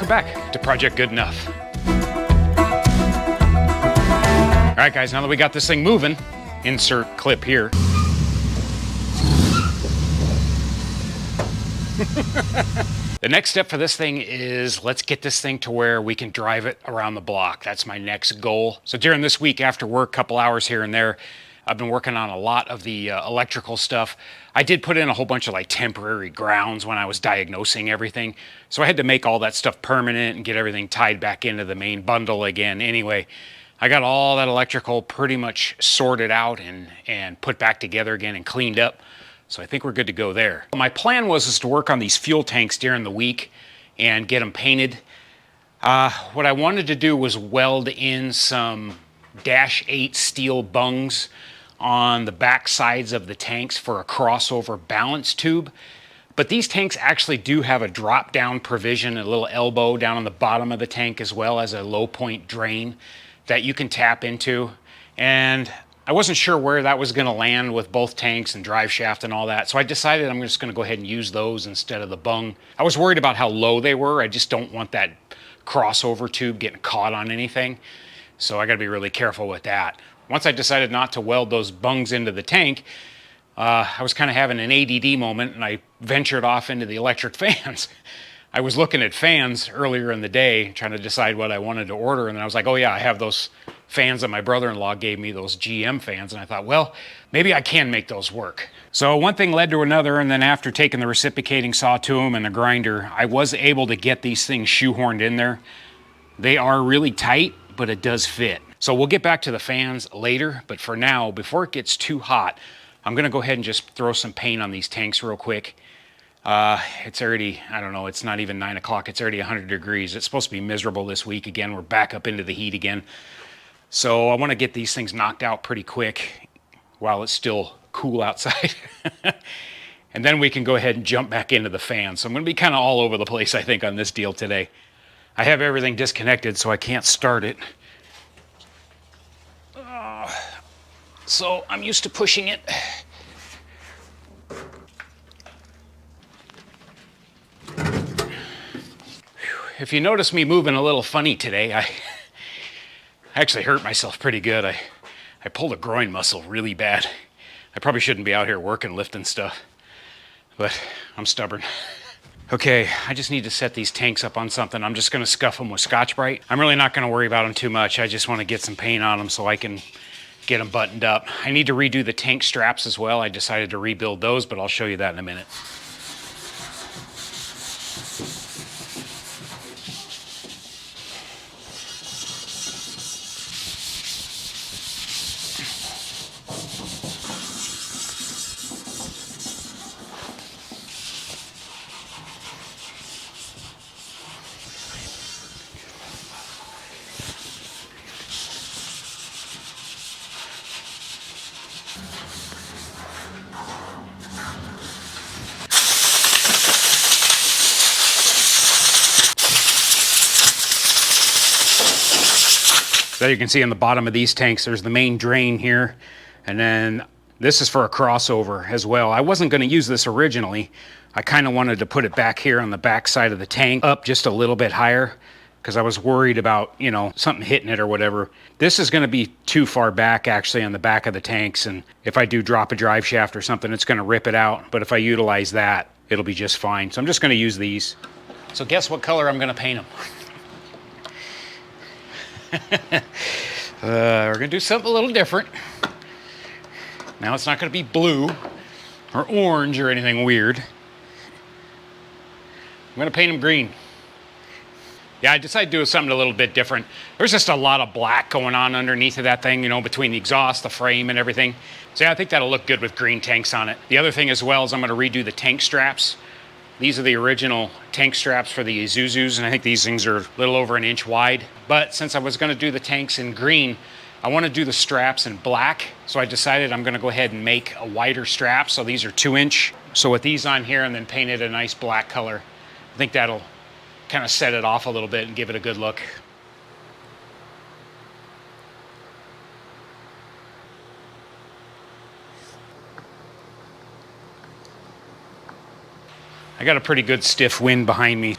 welcome back to Project Good Enough. All right, guys, now that we got this thing moving, insert clip here. The next step for this thing is let's get this thing to where we can drive it around the block. That's my next goal. So during this week after work, couple hours here and there, I've been working on a lot of the electrical stuff. I did put in a whole bunch of like temporary grounds when I was diagnosing everything. So I had to make all that stuff permanent and get everything tied back into the main bundle again. Anyway, I got all that electrical pretty much sorted out and put back together again and cleaned up. So I think we're good to go there. My plan was to work on these fuel tanks during the week and get them painted. What I wanted to do was weld in some Dash 8 steel bungs on the back sides of the tanks for a crossover balance tube. But these tanks actually do have a drop down provision, a little elbow down on the bottom of the tank, as well as a low point drain that you can tap into. And I wasn't sure where that was going to land with both tanks and drive shaft and all that. So I decided I'm just going to go ahead and use those instead of the bung. I was worried about how low they were. I just don't want that crossover tube getting caught on anything. So I got to be really careful with that. Once I decided not to weld those bungs into the tank, I was kind of having an ADD moment and I ventured off into the electric fans. I was looking at fans earlier in the day, trying to decide what I wanted to order. And then I was like, oh yeah, I have those fans that my brother-in-law gave me, those GM fans. And I thought, well, maybe I can make those work. So one thing led to another. And then after taking the reciprocating saw to them and the grinder, I was able to get these things shoehorned in there. They are really tight, but it does fit. So we'll get back to the fans later, but for now, before it gets too hot, I'm gonna go ahead and just throw some paint on these tanks real quick. It's already, I don't know, it's not even 9 o'clock, it's already 100 degrees. It's supposed to be miserable this week again. We're back up into the heat again. So I wanna get these things knocked out pretty quick while it's still cool outside. And then we can go ahead and jump back into the fan. So I'm gonna be kind of all over the place, I think, on this deal today. I have everything disconnected, so I can't start it. So I'm used to pushing it. If you notice me moving a little funny today, I actually hurt myself pretty good. I pulled a groin muscle really bad. I probably shouldn't be out here working, lifting stuff, but I'm stubborn. Okay, I just need to set these tanks up on something. I'm just gonna scuff them with Scotch-Brite. I'm really not gonna worry about them too much. I just wanna get some paint on them so I can get them buttoned up. I need to redo the tank straps as well. I decided to rebuild those, but I'll show you that in a minute. So you can see on the bottom of these tanks, there's the main drain here. And then this is for a crossover as well. I wasn't gonna use this originally. I kind of wanted to put it back here on the back side of the tank, up just a little bit higher, because I was worried about, you know, something hitting it or whatever. This is gonna be too far back actually on the back of the tanks. And if I do drop a drive shaft or something, it's gonna rip it out. But if I utilize that, it'll be just fine. So I'm just gonna use these. So guess what color I'm gonna paint them? We're gonna do something a little different. Now it's not gonna be blue or orange or anything weird. I'm gonna paint them green. Yeah, I decided to do something a little bit different. There's just a lot of black going on underneath of that thing, you know, between the exhaust, the frame, and everything. So yeah, I think that'll look good with green tanks on it. The other thing as well is I'm gonna redo the tank straps. These are the original tank straps for the Isuzus, and I think these things are a little over an inch wide. But since I was gonna do the tanks in green, I wanna do the straps in black. So I decided I'm gonna go ahead and make a wider strap. So these are 2-inch. So with these on here and then paint it a nice black color, I think that'll kind of set it off a little bit and give it a good look. I got a pretty good stiff wind behind me.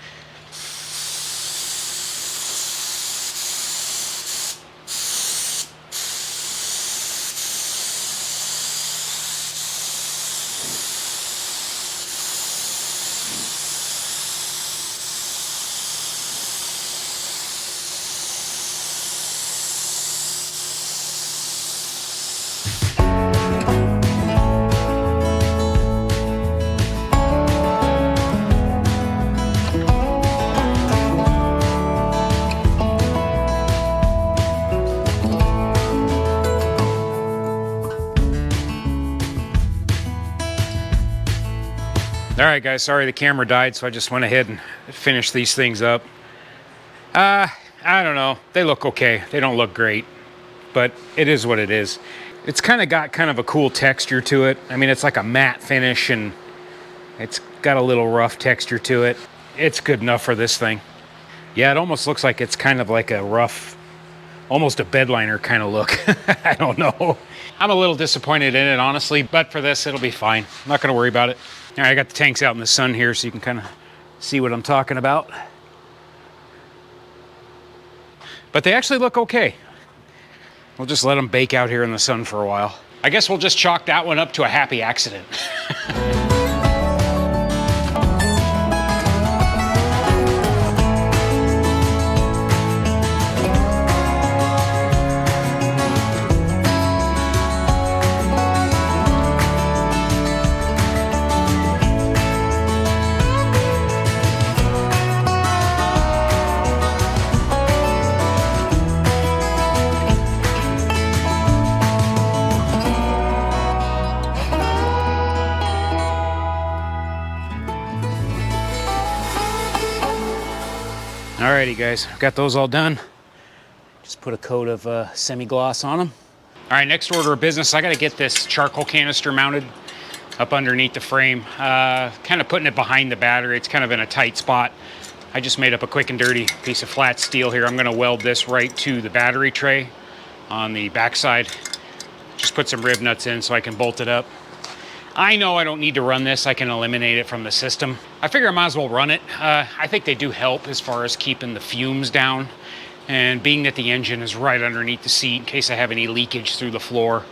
All right, guys, sorry the camera died, so I just went ahead and finished these things up. I don't know. They look okay. They don't look great, but it is what it is. It's kind of got kind of a cool texture to it. I mean, it's like a matte finish, and it's got a little rough texture to it. It's good enough for this thing. Yeah, it almost looks like it's kind of like a rough, almost a bedliner kind of look. I don't know. I'm a little disappointed in it, honestly, but for this, it'll be fine. I'm not going to worry about it. All right, I got the tanks out in the sun here so you can kind of see what I'm talking about. But they actually look okay. We'll just let them bake out here in the sun for a while. I guess we'll just chalk that one up to a happy accident. Alrighty guys, got those all done. Just put a coat of semi-gloss on them. All right, next order of business, I gotta get this charcoal canister mounted up underneath the frame. Kind of putting it behind the battery. It's kind of in a tight spot. I just made up a quick and dirty piece of flat steel here. I'm gonna weld this right to the battery tray on the backside. Just put some rib nuts in so I can bolt it up. I know I don't need to run this. I can eliminate it from the system. I figure I might as well run it. I think they do help as far as keeping the fumes down. And being that the engine is right underneath the seat in case I have any leakage through the floor,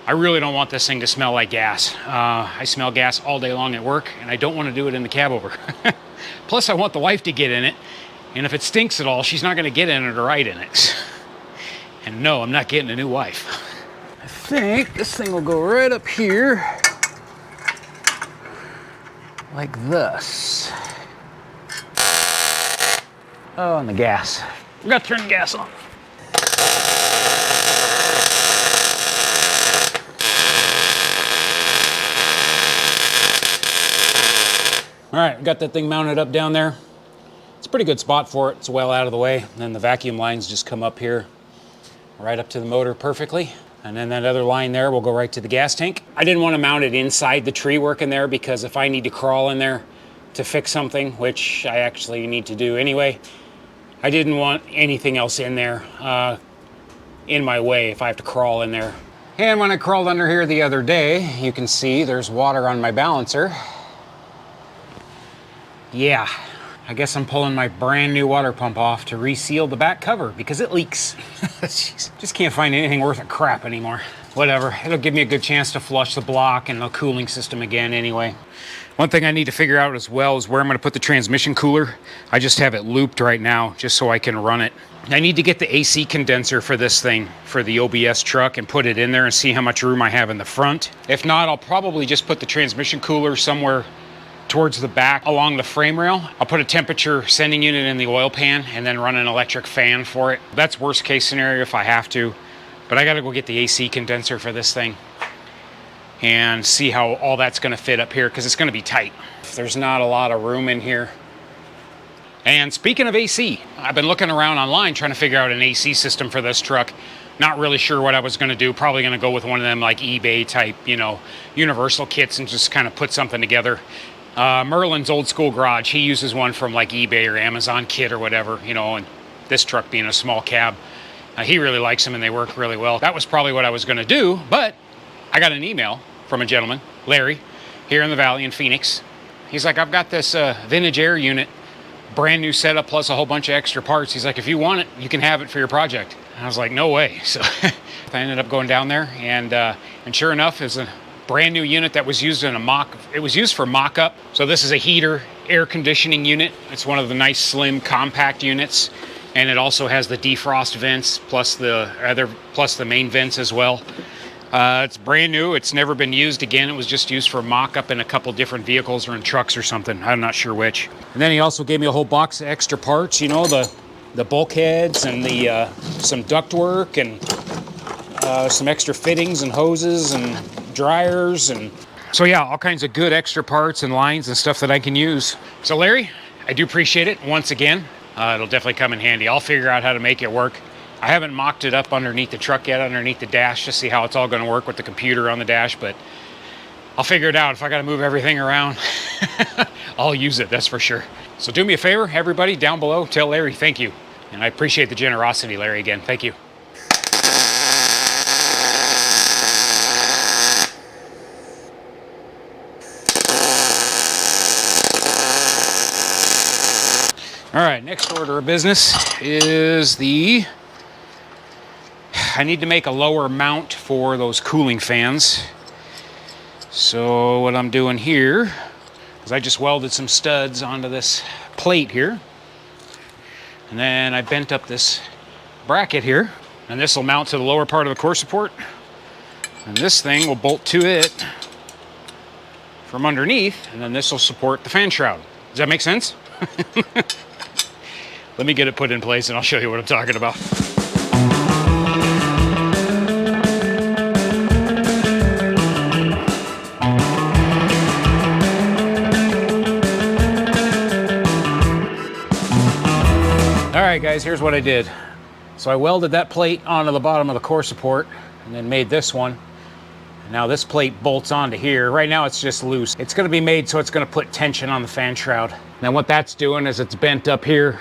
I really don't want this thing to smell like gas. I smell gas all day long at work, and I don't want to do it in the cab over. Plus, I want the wife to get in it. And if it stinks at all, she's not going to get in it or ride in it. And no, I'm not getting a new wife. I think this thing will go right up here. Like this. Oh, and the gas. We got to turn the gas on. All right, got that thing mounted up down there. It's a pretty good spot for it. It's well out of the way. And then the vacuum lines just come up here, right up to the motor perfectly. And then that other line there will go right to the gas tank. I didn't want to mount it inside the tree work in there because if I need to crawl in there to fix something, which I actually need to do anyway, I didn't want anything else in there in my way if I have to crawl in there. And when I crawled under here the other day, you can see there's water on my balancer. Yeah, I guess I'm pulling my brand new water pump off to reseal the back cover because it leaks. Just can't find anything worth a crap anymore. Whatever, it'll give me a good chance to flush the block and the cooling system again anyway. One thing I need to figure out as well is where I'm going to put the transmission cooler. I just have it looped right now just so I can run it. I need to get the AC condenser for this thing, for the OBS truck, and put it in there and see how much room I have in the front. If not, I'll probably just put the transmission cooler somewhere towards the back along the frame rail. I'll put a temperature sending unit in the oil pan and then run an electric fan for it. That's worst case scenario if I have to, but I gotta go get the AC condenser for this thing and see how all that's gonna fit up here because it's gonna be tight. There's not a lot of room in here. And speaking of AC, I've been looking around online trying to figure out an AC system for this truck. Not really sure what I was gonna do. Probably gonna go with one of them like eBay type, you know, universal kits and just kind of put something together. Merlin's Old School Garage, he uses one from like eBay or Amazon Kit or whatever, you know, and this truck being a small cab, he really likes them and they work really well. That was probably what I was gonna do, but I got an email from a gentleman, Larry, here in the Valley in Phoenix. He's like, I've got this vintage air unit, brand new setup plus a whole bunch of extra parts. He's like, if you want it, you can have it for your project. And I was like, no way. So I ended up going down there and sure enough, it's a brand new unit that was used in a mock. It was used for mock-up. So this is a heater air conditioning unit. It's one of the nice slim compact units, and it also has the defrost vents plus the main vents as well. It's brand new. It's never been used again. It was just used for mock-up in a couple different vehicles or in trucks or something. I'm not sure which. And then he also gave me a whole box of extra parts. You know, the bulkheads and the some ductwork and some extra fittings and hoses and dryers, and So yeah, all kinds of good extra parts and lines and stuff that I can use. So Larry, I do appreciate it once again. It'll definitely come in handy. I'll figure out how to make it work. I haven't mocked it up underneath the truck yet, underneath the dash, to see how it's all going to work with the computer on the dash, but I'll figure it out. If I got to move everything around, I'll use it, that's for sure. So do me a favor, everybody down below, tell Larry thank you. And I appreciate the generosity, Larry, again. Thank you. All right, next order of business is I need to make a lower mount for those cooling fans. So what I'm doing here is I just welded some studs onto this plate here. And then I bent up this bracket here. And this will mount to the lower part of the core support. And this thing will bolt to it from underneath. And then this will support the fan shroud. Does that make sense? Let me get it put in place and I'll show you what I'm talking about. All right guys, here's what I did. So I welded that plate onto the bottom of the core support and then made this one. Now this plate bolts onto here. Right now it's just loose. It's gonna be made so it's gonna put tension on the fan shroud. Now what that's doing is it's bent up here,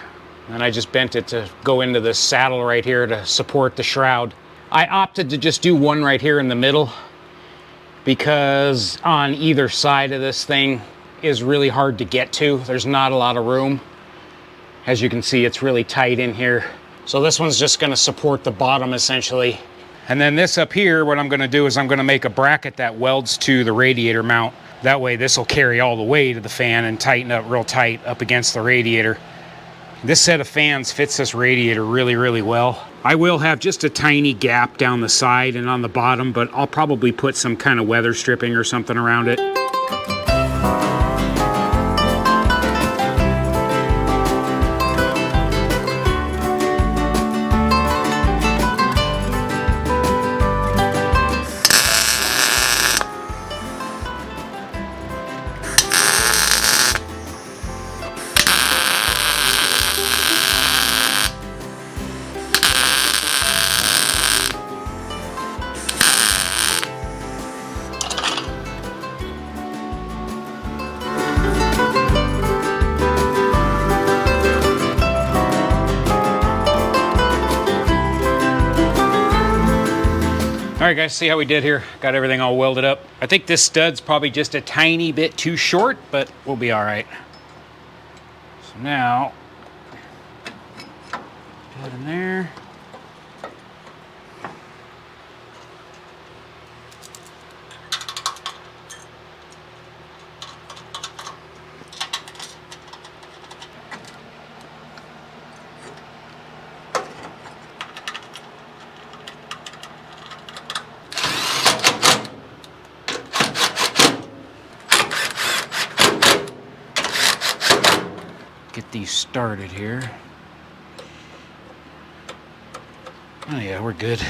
and I just bent it to go into this saddle right here to support the shroud. I opted to just do one right here in the middle because on either side of this thing is really hard to get to. There's not a lot of room. As you can see, it's really tight in here. So this one's just gonna support the bottom essentially. And then this up here, what I'm gonna do is I'm gonna make a bracket that welds to the radiator mount. That way this will carry all the way to the fan and tighten up real tight up against the radiator. This set of fans fits this radiator really, really well. I will have just a tiny gap down the side and on the bottom, but I'll probably put some kind of weather stripping or something around it. All right guys, see how we did here? Got everything all welded up. I think this stud's probably just a tiny bit too short, but we'll be all right. So now, put it in there. Get these started here. Oh yeah, we're good.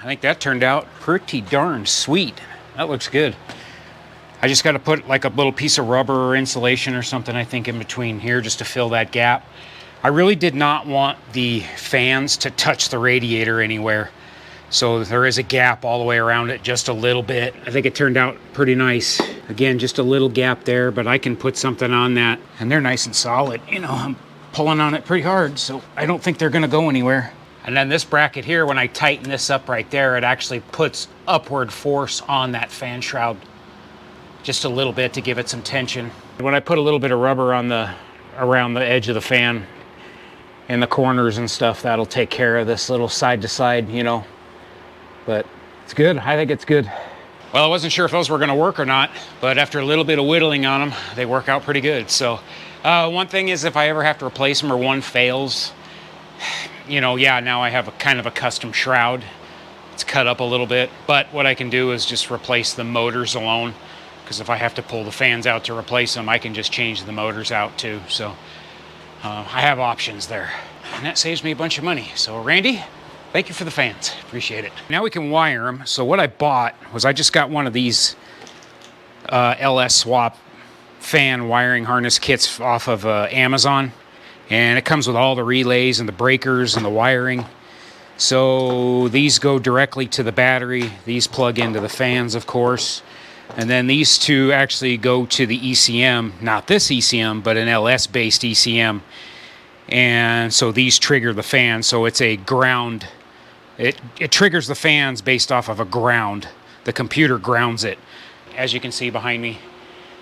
I think that turned out pretty darn sweet. That looks good. I just got to put like a little piece of rubber or insulation or something, I think, in between here just to fill that gap. I really did not want the fans to touch the radiator anywhere. So there is a gap all the way around it, just a little bit. I think it turned out pretty nice. Again, just a little gap there, but I can put something on that and they're nice and solid. You know, I'm pulling on it pretty hard, so I don't think they're gonna go anywhere. And then this bracket here, when I tighten this up right there, it actually puts upward force on that fan shroud just a little bit to give it some tension. When I put a little bit of rubber on around the edge of the fan in the corners and stuff, that'll take care of this little side to side, you know. But it's good. I think it's good. Well, I wasn't sure if those were going to work or not, but after a little bit of whittling on them, they work out pretty good. So one thing is, if I ever have to replace them or one fails, you know, yeah, now I have a kind of a custom shroud. It's cut up a little bit, but what I can do is just replace the motors alone, because if I have to pull the fans out to replace them, I can just change the motors out too. So I have options there, and that saves me a bunch of money. So Randy, Thank you for the fans, appreciate it. Now we can wire them. So what I bought was I just got one of these LS swap fan wiring harness kits off of Amazon. And it comes with all the relays and the breakers and the wiring. So these go directly to the battery. These plug into the fans, of course. And then these two actually go to the ECM, not this ECM, but an LS-based ECM. And so these trigger the fan. So it's a ground. It triggers the fans based off of a ground. The computer grounds it. As you can see behind me,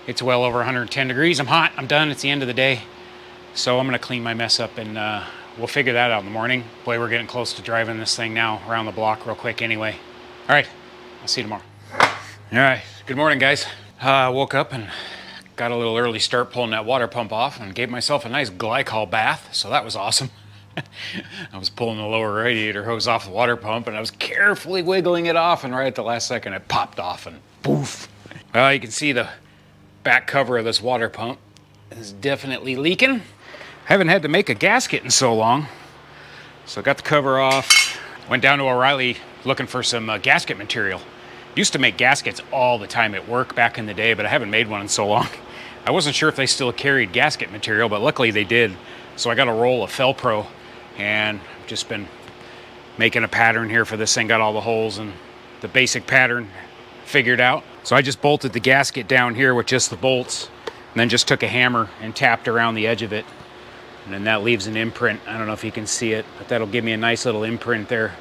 it's well over 110 degrees. I'm hot. I'm done. It's the end of the day. So I'm going to clean my mess up, and we'll figure that out in the morning. Boy, we're getting close to driving this thing now around the block real quick anyway. All right. I'll see you tomorrow. All right. Good morning, guys. Woke up and got a little early start pulling that water pump off and gave myself a nice glycol bath. So that was awesome. I was pulling the lower radiator hose off the water pump, and I was carefully wiggling it off, and right at the last second it popped off and poof. Well, you can see the back cover of this water pump is definitely leaking. Haven't had to make a gasket in so long. So I got the cover off, went down to O'Reilly looking for some gasket material. Used to make gaskets all the time at work back in the day, but I haven't made one in so long. I wasn't sure if they still carried gasket material, but luckily they did. So I got a roll of Felpro, and I've just been making a pattern here for this thing. Got all the holes and the basic pattern figured out. So I just bolted the gasket down here with just the bolts, and then just took a hammer and tapped around the edge of it. And then that leaves an imprint. I don't know if you can see it, but that'll give me a nice little imprint there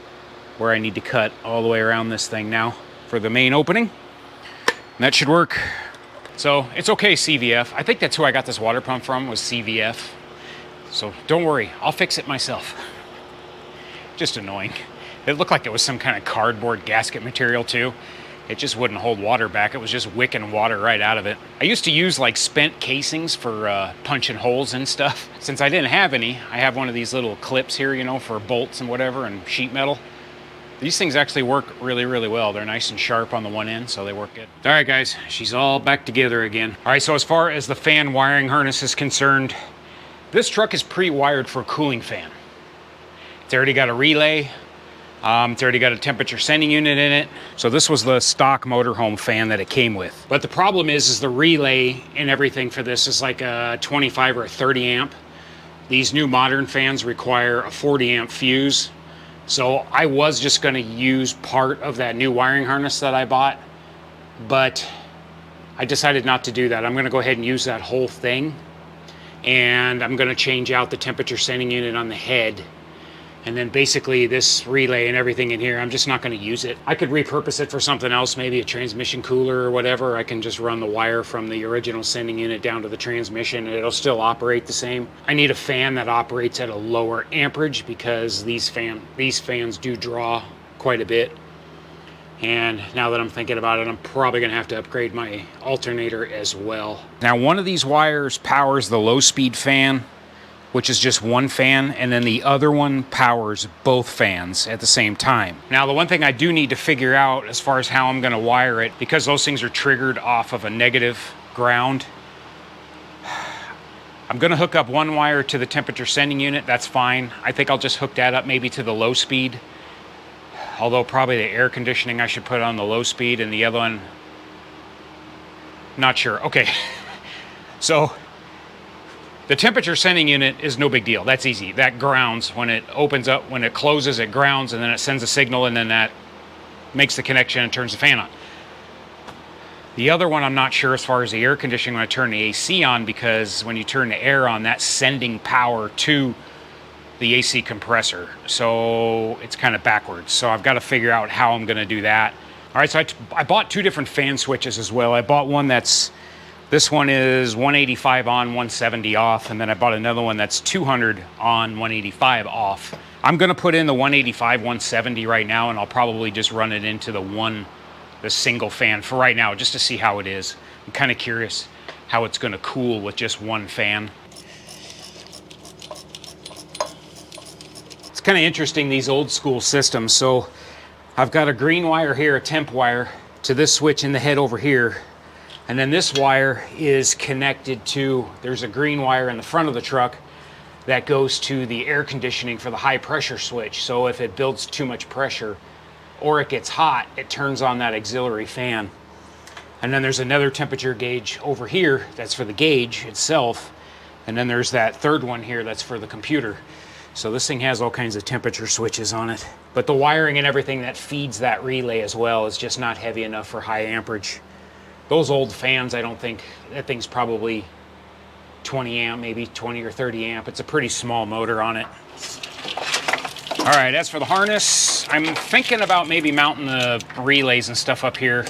where I need to cut all the way around this thing now for the main opening. And that should work. So it's okay, CVF. I think that's who I got this water pump from, was CVF. So don't worry, I'll fix it myself. Just annoying. It looked like it was some kind of cardboard gasket material too. It just wouldn't hold water back. It was just wicking water right out of it. I used to use like spent casings for punching holes and stuff. Since I didn't have any, I have one of these little clips here, you know, for bolts and whatever and sheet metal. These things actually work really, really well. They're nice and sharp on the one end, so they work good. All right, guys, she's all back together again. All right, so as far as the fan wiring harness is concerned, this truck is pre-wired for a cooling fan. It's already got a relay. It's already got a temperature sending unit in it. So this was the stock motorhome fan that it came with. But the problem is the relay and everything for this is like a 25 or a 30 amp. These new modern fans require a 40 amp fuse. So I was just gonna use part of that new wiring harness that I bought, but I decided not to do that. I'm gonna go ahead and use that whole thing, and I'm gonna change out the temperature sending unit on the head. And then basically this relay and everything in here, I'm just not going to use it. I could repurpose it for something else, maybe a transmission cooler or whatever. I can just run the wire from the original sending unit down to the transmission and it'll still operate the same. I need a fan that operates at a lower amperage because these fans do draw quite a bit. And now that I'm thinking about it, I'm probably going to have to upgrade my alternator as well. Now, one of these wires powers the low-speed fan, which is just one fan, and then the other one powers both fans at the same time. Now, the one thing I do need to figure out as far as how I'm gonna wire it, because those things are triggered off of a negative ground, I'm gonna hook up one wire to the temperature sending unit, that's fine. I think I'll just hook that up maybe to the low speed, although probably the air conditioning I should put on the low speed, and the other one, not sure. Okay, so the temperature sending unit is no big deal. That's easy. That grounds when it opens up, when it closes, it grounds, and then it sends a signal, and then that makes the connection and turns the fan on. The other one, I'm not sure as far as the air conditioning when I turn the AC on, because when you turn the air on, that's sending power to the AC compressor. So it's kind of backwards. So I've got to figure out how I'm going to do that. All right, so I bought two different fan switches as well. I bought one this one is 185 on, 170 off, and then I bought another one that's 200 on, 185 off. I'm gonna put in the 185, 170 right now, and I'll probably just run it into the single fan for right now, just to see how it is. I'm kind of curious how it's gonna cool with just one fan. It's kind of interesting, these old school systems. So I've got a green wire here, a temp wire, to this switch in the head over here. And then this wire is connected to, there's a green wire in the front of the truck that goes to the air conditioning for the high pressure switch. So if it builds too much pressure or it gets hot, it turns on that auxiliary fan. And then there's another temperature gauge over here that's for the gauge itself. And then there's that third one here that's for the computer. So this thing has all kinds of temperature switches on it. But the wiring and everything that feeds that relay as well is just not heavy enough for high amperage. Those old fans, I don't think, that thing's probably 20 amp, maybe 20 or 30 amp. It's a pretty small motor on it. All right, as for the harness, I'm thinking about maybe mounting the relays and stuff up here.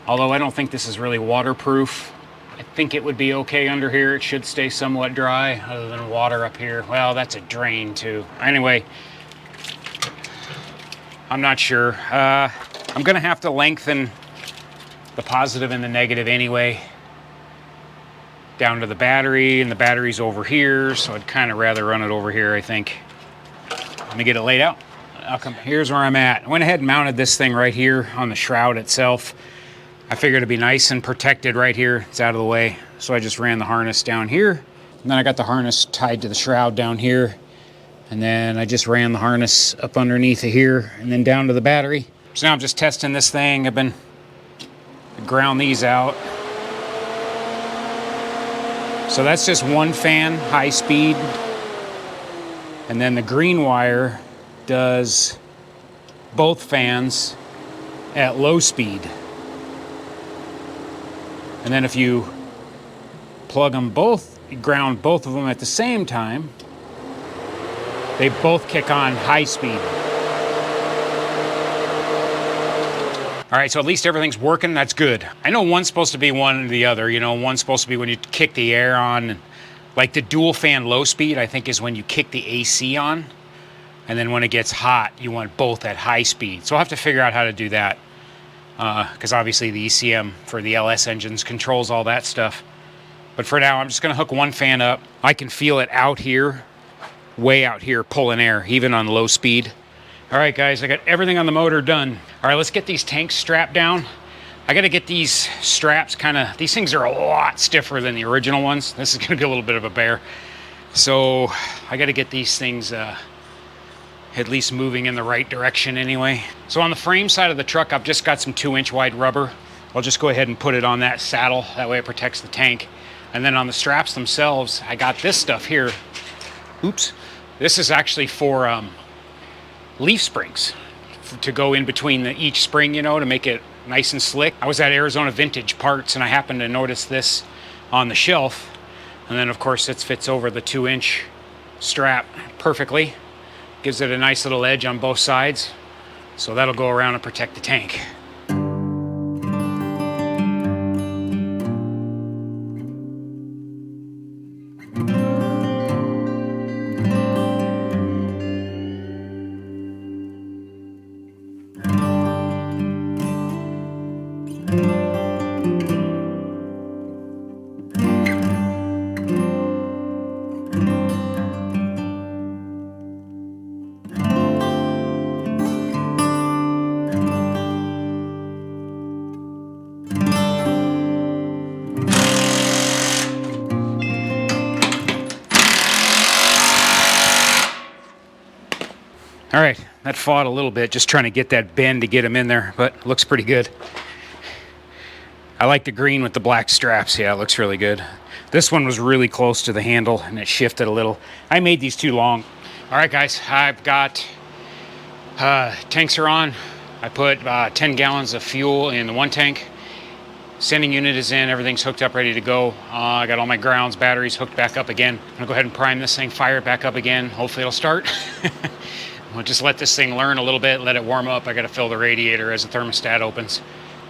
Although I don't think this is really waterproof. I think it would be okay under here. It should stay somewhat dry, other than water up here. Well, that's a drain too. Anyway, I'm not sure. I'm gonna have to lengthen the positive and the negative anyway, down to the battery, and the battery's over here, so I'd kind of rather run it over here, I think. Let me get it laid out. Here's where I'm at. I went ahead and mounted this thing right here on the shroud itself. I figured it'd be nice and protected right here. It's out of the way. So I just ran the harness down here. And then I got the harness tied to the shroud down here. And then I just ran the harness up underneath of here and then down to the battery. So now I'm just testing this thing. I've been ground these out. So that's just one fan, high speed. And then the green wire does both fans at low speed. And then if you plug them both, you ground both of them at the same time, they both kick on high speed. All right, so at least everything's working. That's good. I know one's supposed to be one or the other. You know, one's supposed to be when you kick the air on. Like the dual fan low speed, I think, is when you kick the AC on. And then when it gets hot, you want both at high speed. So I'll have to figure out how to do that. Because obviously the ECM for the LS engines controls all that stuff. But for now, I'm just going to hook one fan up. I can feel it out here, way out here, pulling air, even on low speed. All right, guys, I got everything on the motor done. All right, let's get these tanks strapped down. I got to get these straps these things are a lot stiffer than the original ones. This is going to be a little bit of a bear. So I got to get these things at least moving in the right direction anyway. So on the frame side of the truck, I've just got some 2-inch wide rubber. I'll just go ahead and put it on that saddle. That way it protects the tank. And then on the straps themselves, I got this stuff here. Oops. This is actually for leaf springs to go in between each spring, you know, to make it nice and slick. I was at Arizona Vintage Parts and I happened to notice this on the shelf. And then of course it fits over the 2-inch strap perfectly. Gives it a nice little edge on both sides. So that'll go around and protect the tank. All right, that fought a little bit, just trying to get that bend to get him in there, but looks pretty good. I like the green with the black straps. Yeah, it looks really good. This one was really close to the handle and it shifted a little. I made these too long. All right, guys, I've got tanks are on. I put 10 gallons of fuel in the one tank. Sending unit is in, everything's hooked up, ready to go. I got all my grounds, batteries hooked back up again. I'm gonna go ahead and prime this thing, fire it back up again. Hopefully it'll start. We'll just let this thing learn a little bit, let it warm up. I gotta fill the radiator as the thermostat opens.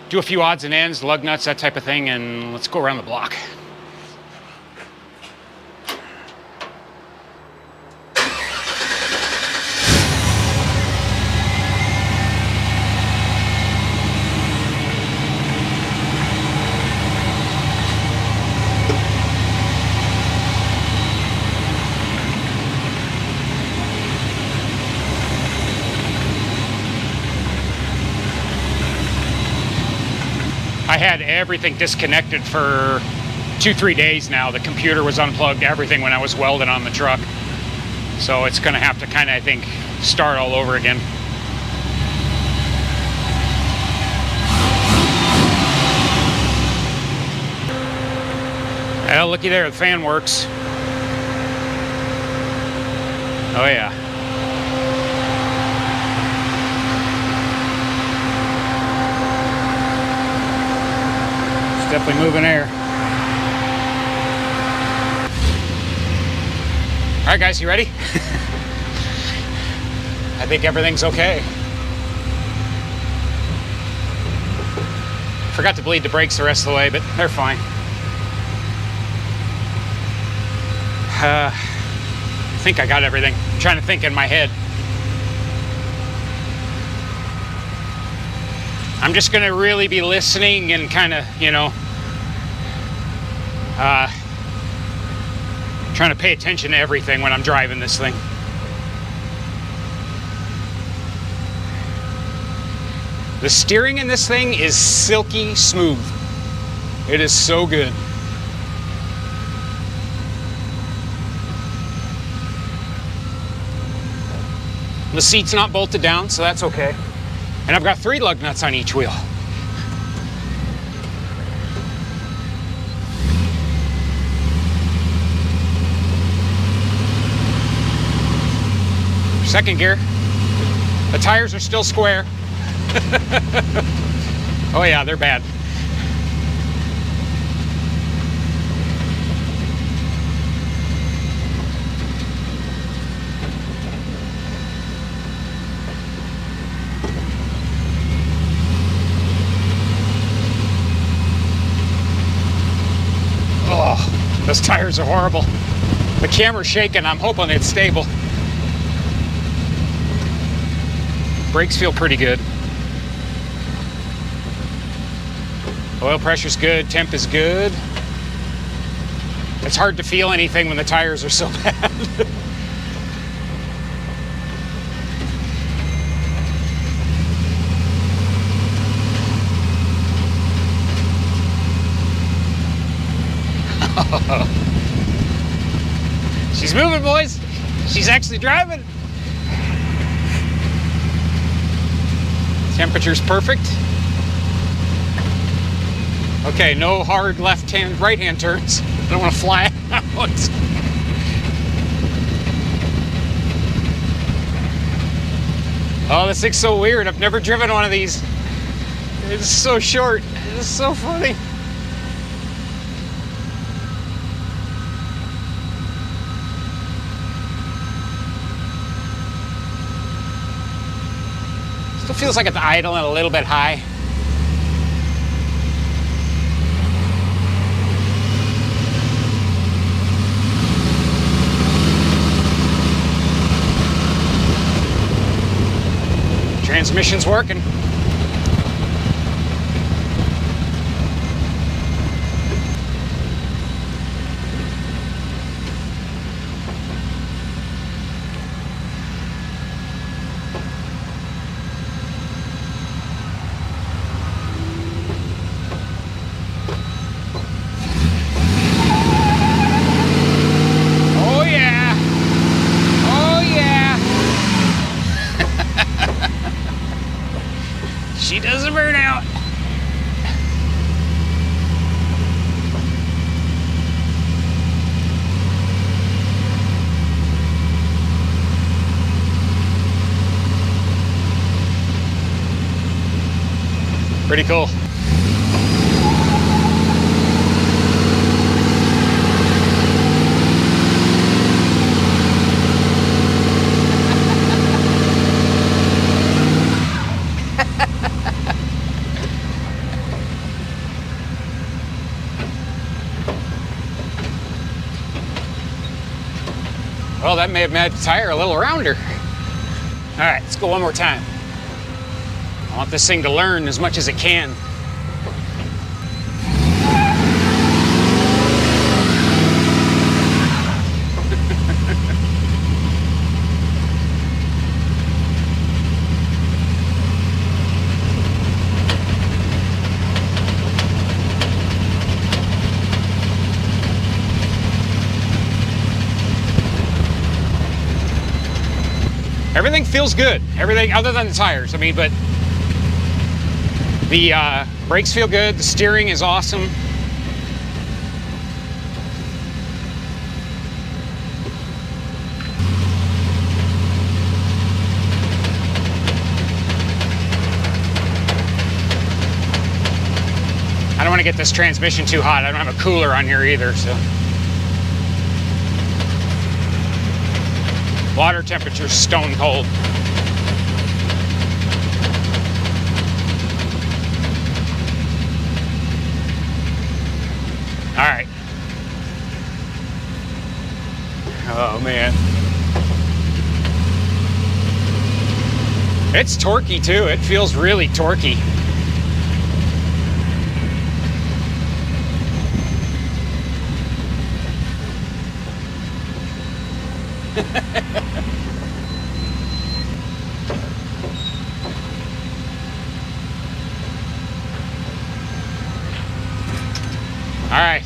Do a few odds and ends, lug nuts, that type of thing, and let's go around the block. I had everything disconnected for 2-3 days now. The computer was unplugged, everything, when I was welding on the truck. So it's gonna have to kind of, I think, start all over again. Well, looky there, the fan works. Oh yeah. It's definitely moving air. All right, guys, you ready? I think everything's okay. Forgot to bleed the brakes the rest of the way, but they're fine. I think I got everything. I'm trying to think in my head. I'm just gonna really be listening and kind of, you know, trying to pay attention to everything when I'm driving this thing. The steering in this thing is silky smooth. It is so good. The seat's not bolted down, so that's okay. And I've got 3 lug nuts on each wheel. Second gear. The tires are still square. Oh yeah, they're bad. Oh, those tires are horrible. The camera's shaking. I'm hoping it's stable. Brakes feel pretty good. Oil pressure's good, temp is good. It's hard to feel anything when the tires are so bad. She's moving, boys. She's actually driving. Temperature's perfect. Okay, no hard left-hand, right-hand turns. I don't want to fly out. Oh, this thing's so weird. I've never driven one of these. It's so short. It's so funny. Still feels like it's idling a little bit high. Transmission's working. She doesn't burn out. Pretty cool. Well, that may have made the tire a little rounder. All right, let's go one more time. I want this thing to learn as much as it can. everything feels good. Everything other than the tires. I mean, but the brakes feel good. The steering is awesome. I don't want to get this transmission too hot. I don't have a cooler on here either, so. Water temperature's stone cold. All right. Oh man. It's torquey too. It feels really torquey. All right.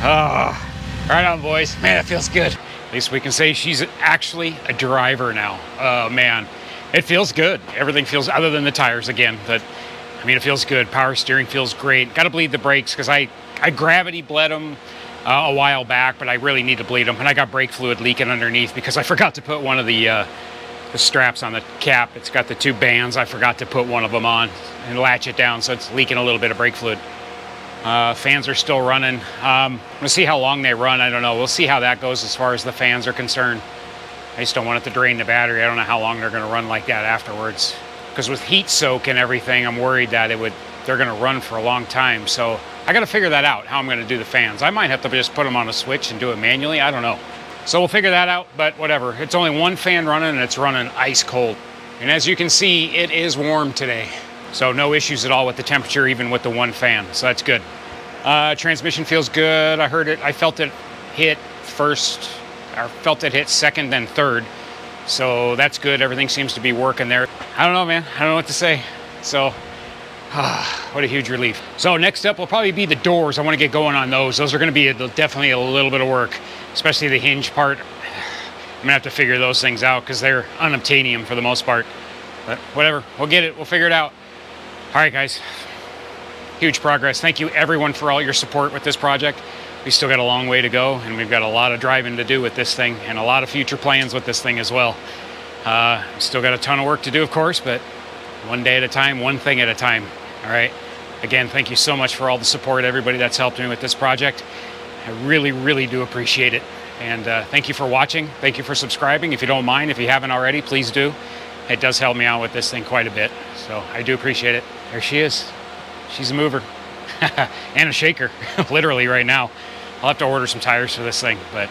Oh, right on, boys. Man, that feels good. At least we can say she's actually a driver now. Oh man, it feels good. Everything feels, other than the tires again, but I mean, it feels good. Power steering feels great. Got to bleed the brakes because I gravity bled them a while back, but I really need to bleed them. And I got brake fluid leaking underneath because I forgot to put one of the straps on the cap. It's got the two bands. I forgot to put one of them on and latch it down, so it's leaking a little bit of brake fluid. Fans are still running. We'll see how long they run. I don't know. We'll see how that goes as far as the fans are concerned. I just don't want it to drain the battery. I don't know how long they're going to run like that afterwards. Because with heat soak and everything, I'm worried that they're going to run for a long time. So I got to figure that out, how I'm going to do the fans. I might have to just put them on a switch and do it manually. I don't know. So we'll figure that out, but whatever. It's only one fan running and it's running ice cold. And as you can see, it is warm today. So no issues at all with the temperature, even with the one fan. So that's good. Transmission feels good. I heard it. I felt it hit first, or felt it hit second, then third. So that's good. Everything seems to be working there. I don't know, man. I don't know what to say. So, what a huge relief. So next up will probably be the doors. I want to get going on those. Those are going to be definitely a little bit of work, especially the hinge part. I'm gonna have to figure those things out because they're unobtainium for the most part. But whatever, we'll get it. We'll figure it out. All right, guys. Huge progress. Thank you everyone for all your support with this project. We still got a long way to go, and we've got a lot of driving to do with this thing and a lot of future plans with this thing as well. Still got a ton of work to do, of course, but one day at a time, one thing at a time. All right. Again, thank you so much for all the support, everybody that's helped me with this project. I really, really do appreciate it. And thank you for watching. Thank you for subscribing. If you don't mind, if you haven't already, please do. It does help me out with this thing quite a bit. So I do appreciate it. There she is. She's a mover and a shaker, literally right now. I'll have to order some tires for this thing, but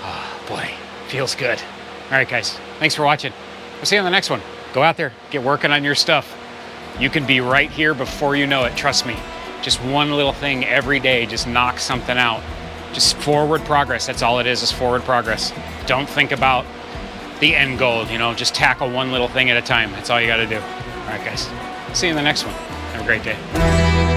oh boy, feels good. All right, guys, thanks for watching. We'll see you on the next one. Go out there, get working on your stuff. You can be right here before you know it, trust me. Just one little thing every day, just knock something out. Just forward progress, that's all it is forward progress. Don't think about the end goal, you know, just tackle one little thing at a time. That's all you gotta do. All right, guys, see you in the next one. Have a great day.